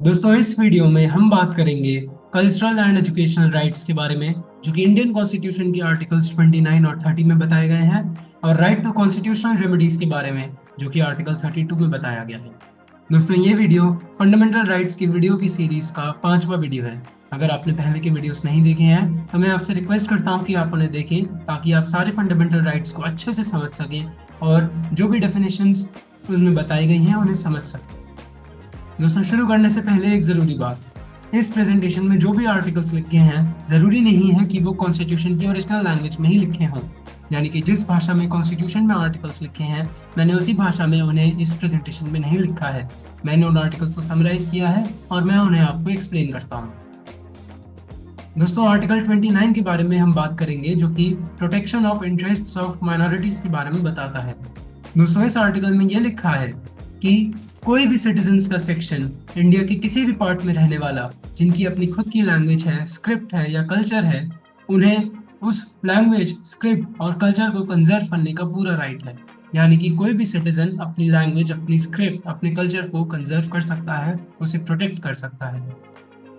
दोस्तों इस वीडियो में हम बात करेंगे कल्चरल एंड एजुकेशनल राइट्स के बारे में जो कि इंडियन कॉन्स्टिट्यूशन के आर्टिकल्स 29 और 30 में बताए गए हैं और राइट टू कॉन्स्टिट्यूशनल रेमेडीज के बारे में जो कि आर्टिकल 32 में बताया गया है। दोस्तों ये वीडियो फंडामेंटल राइट्स की वीडियो की सीरीज का 5वां वीडियो है। अगर आपने पहले के वीडियोस नहीं देखे हैं तो मैं आपसे रिक्वेस्ट करता हूं कि आप उन्हें देखें ताकि आप सारे फंडामेंटल राइट्स को अच्छे से समझ सकें और जो भी डेफिनेशंस उनमें बताई गई हैं उन्हें समझ सकें। दोस्तों शुरू करने से पहले एक ज़रूरी बात, इस प्रेजेंटेशन में जो भी आर्टिकल्स लिखे हैं ज़रूरी नहीं है कि वो कॉन्स्टिट्यूशन की ओरिजिनल लैंग्वेज में ही लिखे हों। यानी कि जिस भाषा में कॉन्स्टिट्यूशन में आर्टिकल्स लिखे हैं मैंने उसी भाषा में उन्हें इस प्रेजेंटेशन में नहीं लिखा है। मैंने उन आर्टिकल्स को समराइज किया है और मैं उन्हें आपको एक्सप्लेन करता हूँ। दोस्तों आर्टिकल 29 के बारे में हम बात करेंगे जो कि protection of interests of minorities के बारे में बताता है। दोस्तों इस आर्टिकल में यह लिखा है कि कोई भी सिटीजन्स का सेक्शन इंडिया के किसी भी पार्ट में रहने वाला जिनकी अपनी खुद की लैंग्वेज है, स्क्रिप्ट है या कल्चर है, उन्हें उस लैंग्वेज, स्क्रिप्ट और कल्चर को कंजर्व करने का पूरा राइट है। यानी कि कोई भी सिटीजन अपनी लैंग्वेज, अपनी स्क्रिप्ट, अपने कल्चर को कंजर्व कर सकता है, उसे प्रोटेक्ट कर सकता है।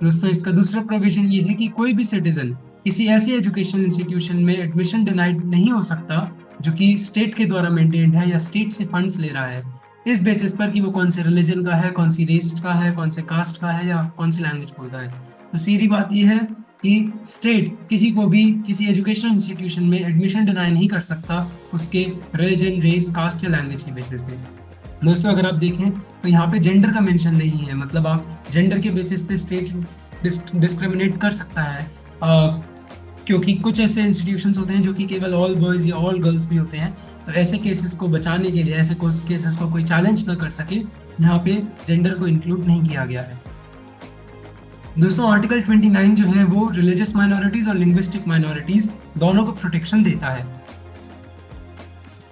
दोस्तों इसका दूसरा प्रोविजन ये है कि कोई भी सिटीजन किसी ऐसी एजुकेशनल इंस्टीट्यूशन में एडमिशन डिनाइड नहीं हो सकता जो कि स्टेट के द्वारा मेंटेन्ड है या स्टेट से फंड्स ले रहा है, इस बेसिस पर कि वो कौन से रिलीजन का है, कौन सी रेस का है, कौन से कास्ट का है या कौन सी लैंग्वेज बोलता है। तो सीधी बात यह है कि स्टेट किसी को भी किसी एजुकेशनल इंस्टीट्यूशन में एडमिशन डिनाई नहीं कर सकता उसके रिलीजन, रेस, कास्ट या लैंग्वेज के बेसिस पे। दोस्तों अगर आप देखें तो यहाँ पे जेंडर का मेंशन नहीं है, मतलब आप जेंडर के बेसिस पे स्टेट डिस्क्रिमिनेट कर सकता है। क्योंकि कुछ ऐसे इंस्टीट्यूशंस होते हैं जो कि केवल ऑल बॉयज़ या ऑल गर्ल्स भी होते हैं, तो ऐसे केसेस को बचाने के लिए, ऐसे केसेस को कोई चैलेंज ना कर सके, यहाँ पे जेंडर को इंक्लूड नहीं किया गया है। दोस्तों आर्टिकल 29 जो है वो रिलीजियस माइनॉरिटीज और लिंग्विस्टिक माइनॉरिटीज दोनों को प्रोटेक्शन देता है।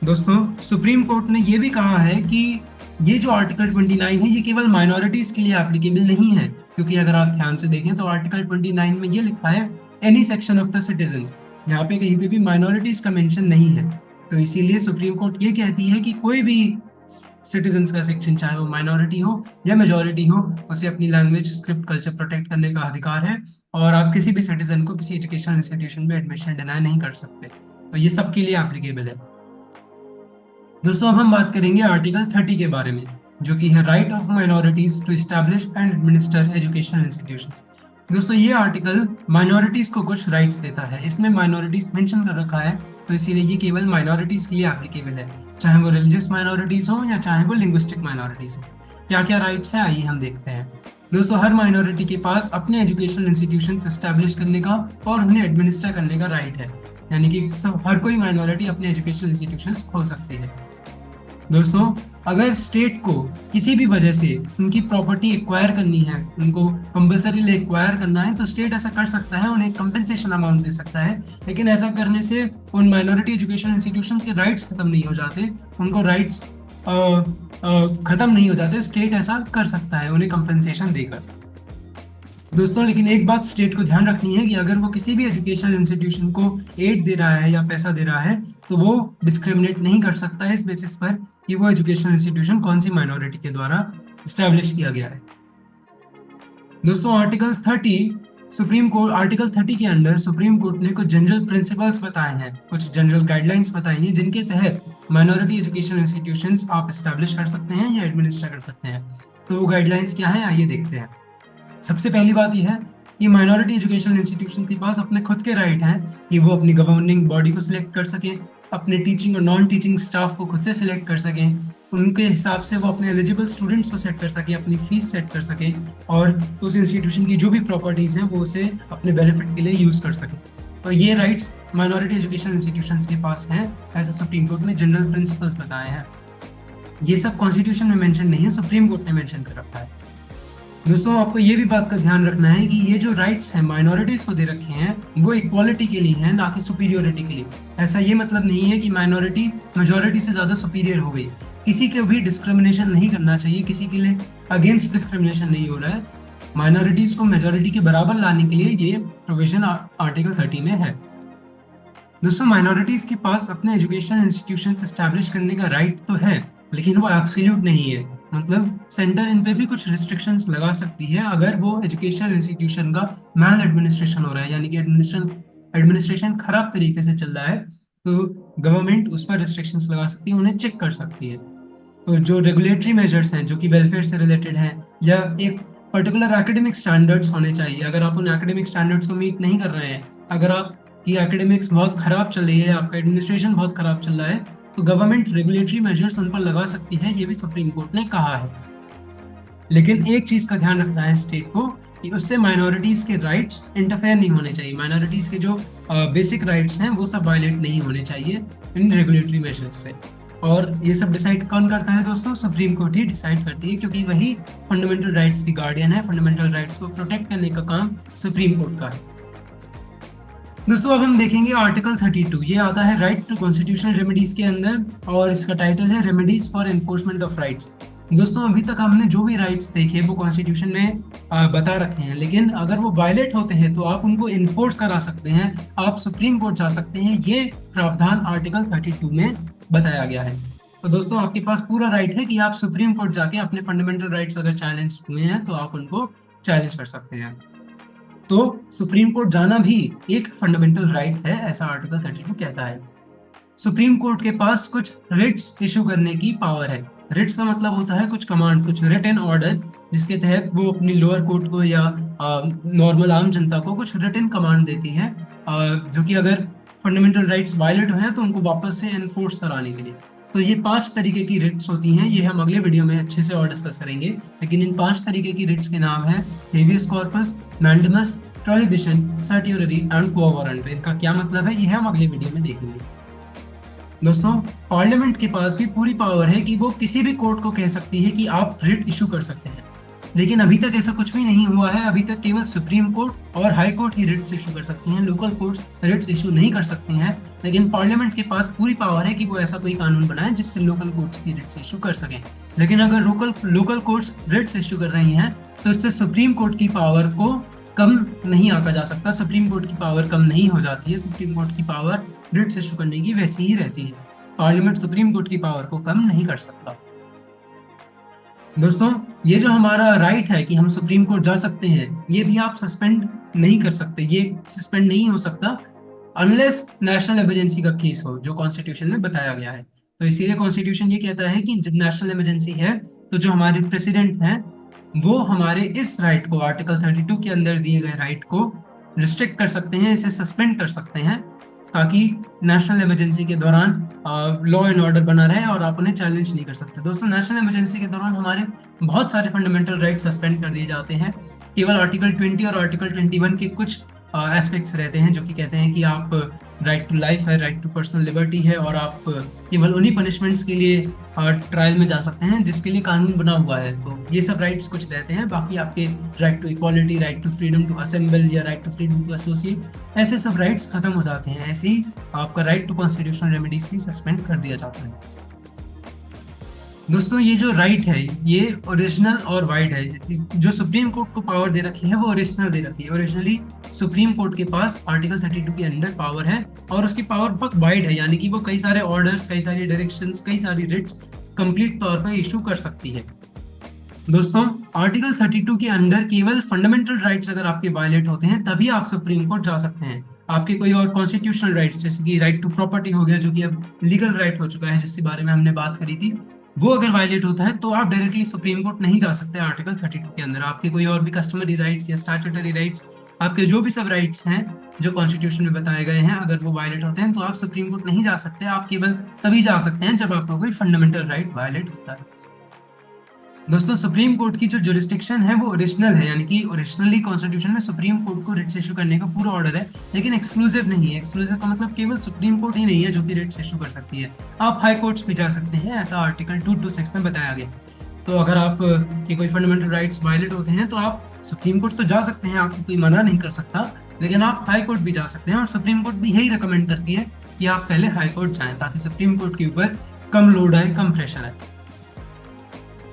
दोस्तों सुप्रीम कोर्ट ने ये भी कहा है कि ये जो आर्टिकल 29 है ये केवल माइनॉरिटीज के लिए एप्लीकेबल नहीं है, क्योंकि अगर आप ध्यान से देखें तो आर्टिकल 29 में ये लिखा है any section of the citizens, यहाँ पे कहीं पे भी माइनॉरिटीज का मेंशन नहीं है। तो इसीलिए सुप्रीम कोर्ट ये कहती है कि कोई भी सिटीजन्स का सेक्शन, चाहे वो माइनॉरिटी हो या मेजोरिटी हो, उसे अपनी लैंग्वेज, स्क्रिप्ट, कल्चर प्रोटेक्ट करने का अधिकार है और आप किसी भी सिटीजन को किसी एजुकेशनल इंस्टीट्यूशन में एडमिशन डिनाई नहीं कर सकते। तो ये सबके लिए एप्लीकेबल है। दोस्तों अब हम बात करेंगे आर्टिकल 30 के बारे में जो कि है right of minorities to establish and administer educational institutions. दोस्तों ये आर्टिकल माइनॉरिटीज को कुछ राइट्स देता है, इसमें माइनॉरिटीज मेंशन कर रखा है, तो इसीलिए ये केवल माइनॉरिटीज के लिए एप्लीकेबल है, चाहे वो रिलीजियस माइनॉरिटीज हो या चाहे वो लिंग्विस्टिक माइनॉरिटीज हो। क्या क्या राइट्स हैं आइए हम देखते हैं। दोस्तों हर माइनॉरिटी के पास अपने एजुकेशनल इंस्टीट्यूशन एस्टैब्लिश करने का और उन्हें एडमिनिस्टर करने का राइट है, यानी कि सब हर कोई माइनॉरिटी अपने एजुकेशनल इंस्टीट्यूशंस खोल सकती है। दोस्तों अगर स्टेट को किसी भी वजह से उनकी प्रॉपर्टी एक्वायर करनी है, उनको कंपल्सरी एक्वायर करना है, तो स्टेट ऐसा कर सकता है, उन्हें कंपेंसेशन अमाउंट दे सकता है। लेकिन ऐसा करने से उन माइनॉरिटी एजुकेशन इंस्टीट्यूशंस के राइट्स खत्म नहीं हो जाते, उनको राइट्स खत्म नहीं हो जाते। स्टेट ऐसा कर सकता है उन्हें कंपेंसेशन देकर। दोस्तों लेकिन एक बात स्टेट को ध्यान रखनी है कि अगर वो किसी भी एजुकेशनल इंस्टीट्यूशन को एड दे रहा है या पैसा दे रहा है तो वो डिस्क्रिमिनेट नहीं कर सकता है इस बेसिस पर कि वो एजुकेशनल इंस्टीट्यूशन कौन सी माइनॉरिटी के द्वारा स्टैब्लिश किया गया है। दोस्तों आर्टिकल 30 के अंडर सुप्रीम कोर्ट ने कुछ जनरल प्रिंसिपल्स बताए हैं, कुछ जनरल गाइडलाइंस बताई हैं जिनके तहत माइनॉरिटी एजुकेशनल इंस्टीट्यूशंस आप स्टैब्लिश कर सकते हैं या एडमिनिस्टर कर सकते हैं। तो वो गाइडलाइंस क्या है आइए देखते हैं। सबसे पहली बात यह है कि माइनॉरिटी एजुकेशनल इंस्टीट्यूशन के पास अपने खुद के राइट हैं कि वो अपनी गवर्निंग बॉडी को सिलेक्ट कर सकें, अपने टीचिंग और नॉन टीचिंग स्टाफ को खुद से सिलेक्ट कर सकें, उनके हिसाब से वो अपने एलिजिबल स्टूडेंट्स को सेट कर सकें, अपनी फीस सेट कर सकें और उस इंस्टीट्यूशन की जो भी प्रॉपर्टीज़ हैं वो उसे अपने बेनिफिट के लिए यूज़ कर सकें। तो ये राइट्स माइनॉरिटी एजुकेशनल इंस्टीट्यूशंस के पास हैं, ऐसा सुप्रीम कोर्ट ने जनरल प्रिंसिपल्स बताए हैं। ये सब कॉन्स्टिट्यूशन में मेंशन नहीं है, सुप्रीम कोर्ट ने मेंशन कर रखा है। दोस्तों आपको ये भी बात का ध्यान रखना है कि ये जो राइट्स हैं माइनॉरिटीज को दे रखे हैं वो इक्वालिटी के लिए हैं, ना कि सुपीरियोरिटी के लिए। ऐसा ये मतलब नहीं है कि माइनॉरिटी मेजॉरिटी से ज़्यादा सुपीरियर हो गई। किसी के भी डिस्क्रिमिनेशन नहीं करना चाहिए, किसी के लिए अगेंस्ट डिस्क्रिमिनेशन नहीं हो रहा है। माइनॉरिटीज को मेजॉरिटी के बराबर लाने के लिए ये प्रोविजन आर्टिकल 30 में है। दोस्तों माइनॉरिटीज के पास अपने एजुकेशनल इंस्टीट्यूशन एस्टैब्लिश करने का राइट तो है, लेकिन वो एब्सोल्यूट नहीं है। मतलब सेंटर इन पे भी कुछ रिस्ट्रिक्शंस लगा सकती है अगर वो एजुकेशन इंस्टीट्यूशन का मैल एडमिनिस्ट्रेशन हो रहा है, यानी कि एडमिनिस्ट्रेशन खराब तरीके से चल रहा है, तो गवर्नमेंट उस पर रिस्ट्रिक्शंस लगा सकती है, उन्हें चेक कर सकती है। तो जो रेगुलेटरी मेजर्स हैं जो कि वेलफेयर से रिलेटेड हैं, या एक पर्टिकुलर एकेडमिक स्टैंडर्ड्स होने चाहिए, अगर आप उन एकेडमिक स्टैंडर्ड्स को मीट नहीं कर रहे हैं, अगर आपकी एकेडमिक्स बहुत खराब चल रही है, आपका एडमिनिस्ट्रेशन बहुत खराब चल रहा है, तो गवर्नमेंट रेगुलेटरी मेजर्स उन पर लगा सकती है, ये भी सुप्रीम कोर्ट ने कहा है। लेकिन एक चीज का ध्यान रखना है स्टेट को कि उससे माइनॉरिटीज के राइट्स इंटरफेयर नहीं होने चाहिए, माइनॉरिटीज के जो बेसिक राइट्स हैं वो सब वायलेट नहीं होने चाहिए इन रेगुलेटरी मेजर्स से। और ये सब डिसाइड कौन करता है दोस्तों? सुप्रीम कोर्ट ही डिसाइड करती है, क्योंकि वही फंडामेंटल राइट्स की गार्डियन है, फंडामेंटल राइट्स को प्रोटेक्ट करने का काम सुप्रीम कोर्ट का है। दोस्तों अब हम देखेंगे आर्टिकल 32, ये आता है राइट टू कॉन्स्टिट्यूशनल रेमेडीज के अंदर, और इसका टाइटल है remedies for enforcement of rights. दोस्तों अभी तक हमने जो भी राइट्स देखे वो कॉन्स्टिट्यूशन में बता रखे हैं, लेकिन अगर वो वायलेट होते हैं तो आप उनको इन्फोर्स करा सकते हैं, आप सुप्रीम कोर्ट जा सकते हैं, ये प्रावधान आर्टिकल 32 में बताया गया है। तो दोस्तों आपके पास पूरा राइट है कि आप सुप्रीम कोर्ट जाके अपने फंडामेंटल राइट्स अगर चैलेंज हुए हैं तो आप उनको चैलेंज कर सकते हैं। तो सुप्रीम कोर्ट जाना भी एक फंडामेंटल राइट है, ऐसा आर्टिकल 32 कहता है। सुप्रीम कोर्ट के पास कुछ रिट्स इशू करने की पावर है। रिट्स का मतलब होता है कुछ कमांड, कुछ रिटन ऑर्डर, जिसके तहत वो अपनी लोअर कोर्ट को या नॉर्मल आम जनता को कुछ रिटन कमांड देती है, जो कि अगर फंडामेंटल राइट्स वायलेट हैं तो उनको वापस से एनफोर्स कराने के लिए। तो ये 5 तरीके की रिट्स होती हैं, ये हम अगले वीडियो में अच्छे से और डिस्कस करेंगे, लेकिन इन 5 तरीके की रिट्स के नाम है habeas corpus, mandamus, prohibition, certiorari and quo warranto. इनका क्या मतलब है ये हम अगले वीडियो में देखेंगे। दोस्तों पार्लियामेंट के पास भी पूरी पावर है कि वो किसी भी कोर्ट को कह सकती है कि आप रिट इशू कर सकते हैं, लेकिन अभी तक ऐसा कुछ भी नहीं हुआ है। अभी तक केवल सुप्रीम कोर्ट और हाई कोर्ट ही रिट्स इशू कर सकती हैं, लोकल कोर्ट्स रिट्स इशू नहीं कर सकती हैं। लेकिन पार्लियामेंट के पास पूरी पावर है कि वो ऐसा कोई कानून बनाए जिससे लोकल कोर्ट्स भी रिट्स इशू कर सकें। लेकिन अगर लोकल कोर्ट्स रिट्स इशू कर रही हैं तो इससे सुप्रीम कोर्ट की पावर को कम नहीं आंका जा सकता, सुप्रीम कोर्ट की पावर कम नहीं हो जाती है। सुप्रीम कोर्ट की पावर रिट्स इशू करने की वैसी ही रहती है, पार्लियामेंट सुप्रीम कोर्ट की पावर को कम नहीं कर सकता। दोस्तों ये जो हमारा राइट है कि हम सुप्रीम कोर्ट जा सकते हैं, ये भी आप सस्पेंड नहीं कर सकते, ये सस्पेंड नहीं हो सकता अनलेस नेशनल इमरजेंसी का केस हो, जो कॉन्स्टिट्यूशन में बताया गया है। तो इसीलिए कॉन्स्टिट्यूशन ये कहता है कि जब नेशनल इमरजेंसी है तो जो हमारे प्रेसिडेंट हैं वो हमारे इस राइट को, आर्टिकल 32 के अंदर दिए गए राइट को रिस्ट्रिक्ट कर सकते हैं, इसे सस्पेंड कर सकते हैं, ताकि नेशनल इमरजेंसी के दौरान लॉ एंड ऑर्डर बना रहे और आप उन्हें चैलेंज नहीं कर सकते। दोस्तों नेशनल इमरजेंसी के दौरान हमारे बहुत सारे फंडामेंटल राइट सस्पेंड कर दिए जाते हैं, केवल आर्टिकल 20 और आर्टिकल 21 के कुछ एस्पेक्ट्स रहते हैं जो कि कहते हैं कि आप राइट टू लाइफ है, राइट टू पर्सनल लिबर्टी है, और आप केवल उन्हीं पनिशमेंट्स के लिए ट्रायल में जा सकते हैं जिसके लिए कानून बना हुआ है। तो ये सब राइट्स कुछ रहते हैं, बाकी आपके right to equality, right to freedom to assemble या right to freedom to associate, ऐसे सब राइट्स खत्म हो जाते हैं। ऐसे ही आपका राइट टू कॉन्स्टिट्यूशनल रेमेडीज भी सस्पेंड कर दिया जाता है। दोस्तों ये जो राइट है ये ओरिजिनल और वाइड है, जो सुप्रीम कोर्ट को पावर दे रखी है वो ओरिजिनल दे रखी है। ओरिजिनली सुप्रीम कोर्ट के पास आर्टिकल 32 के अंडर पावर है, और उसकी पावर बहुत वाइड है, यानी कि वो कई सारे ऑर्डर्स, कई सारी डायरेक्शंस, कई सारी रिट्स कंप्लीट तौर पर इशू कर सकती है। दोस्तों आर्टिकल 32 के अंडर केवल फंडामेंटल राइट्स अगर आपके वायलेट होते हैं तभी आप सुप्रीम कोर्ट जा सकते हैं। आपके कोई और कॉन्स्टिट्यूशनल राइट्स, जैसे कि राइट टू प्रॉपर्टी हो गया, जो कि अब लीगल राइट हो चुका है, जिसके बारे में हमने बात करी थी, वो अगर वायलेट होता है तो आप डायरेक्टली सुप्रीम कोर्ट नहीं जा सकते आर्टिकल 32 के अंदर। आपके कोई और भी कस्टमरी राइट्स या स्टैट्यूटरी राइट्स, आपके जो भी सब राइट्स हैं जो कॉन्स्टिट्यूशन में बताए गए हैं, अगर वो वायलेट होते हैं तो आप सुप्रीम कोर्ट नहीं जा सकते। आप केवल तभी जा सकते हैं जब आपका कोई फंडामेंटल राइट वायलेट होता है। दोस्तों सुप्रीम कोर्ट की जो जुरिस्डिक्शन है वो ओरिजिनल है, यानी कि ओरिजिनली कॉन्स्टिट्यूशन में सुप्रीम कोर्ट को रिट्स इशू करने का पूरा ऑर्डर है, लेकिन एक्सक्लूसिव नहीं है। एक्सक्लूसिव का मतलब केवल सुप्रीम कोर्ट ही नहीं है जो कि रिट्स इशू कर सकती है, आप हाई कोर्ट्स भी जा सकते हैं, ऐसा आर्टिकल 226 में बताया गया। तो अगर आप के कोई फंडामेंटल राइट्स वायलेट होते हैं तो आप सुप्रीम कोर्ट तो जा सकते हैं, आपको कोई मना नहीं कर सकता, लेकिन आप हाई कोर्ट भी जा सकते हैं, और सुप्रीम कोर्ट भी यही रिकमेंड करती है कि आप पहले हाई कोर्ट जाएं ताकि सुप्रीम कोर्ट के ऊपर कम लोड आए, कम प्रेशर आए।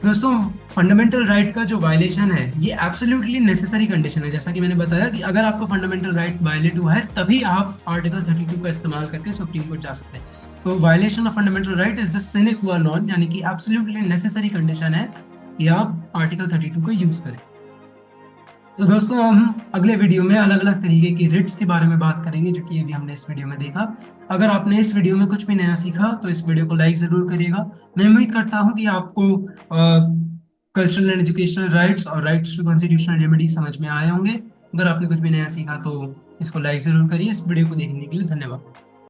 दोस्तों, फंडामेंटल राइट का जो वायलेशन है ये एब्सोल्युटली नेसेसरी कंडीशन है। जैसा कि मैंने बताया कि अगर आपको फंडामेंटल राइट वायलेट हुआ है तभी आप आर्टिकल 32 का इस्तेमाल करके सुप्रीम कोर्ट जा सकते हैं। तो violation of fundamental right is the sine qua non, यानी कि एब्सोल्युटली नेसेसरी कंडीशन है कि आप आर्टिकल 32 का यूज करें। तो दोस्तों, हम अगले वीडियो में अलग अलग तरीके की रिट्स के बारे में बात करेंगे, जो कि अभी हमने इस वीडियो में देखा। अगर आपने इस वीडियो में कुछ भी नया सीखा तो इस वीडियो को लाइक जरूर करिएगा। मैं उम्मीद करता हूँ कि आपको कल्चरल एंड एजुकेशनल राइट्स और राइट्स टू कॉन्स्टिट्यूशनल रेमेडी समझ में आए होंगे। अगर आपने कुछ भी नया सीखा तो इसको लाइक जरूर करिए। इस वीडियो को देखने के लिए धन्यवाद।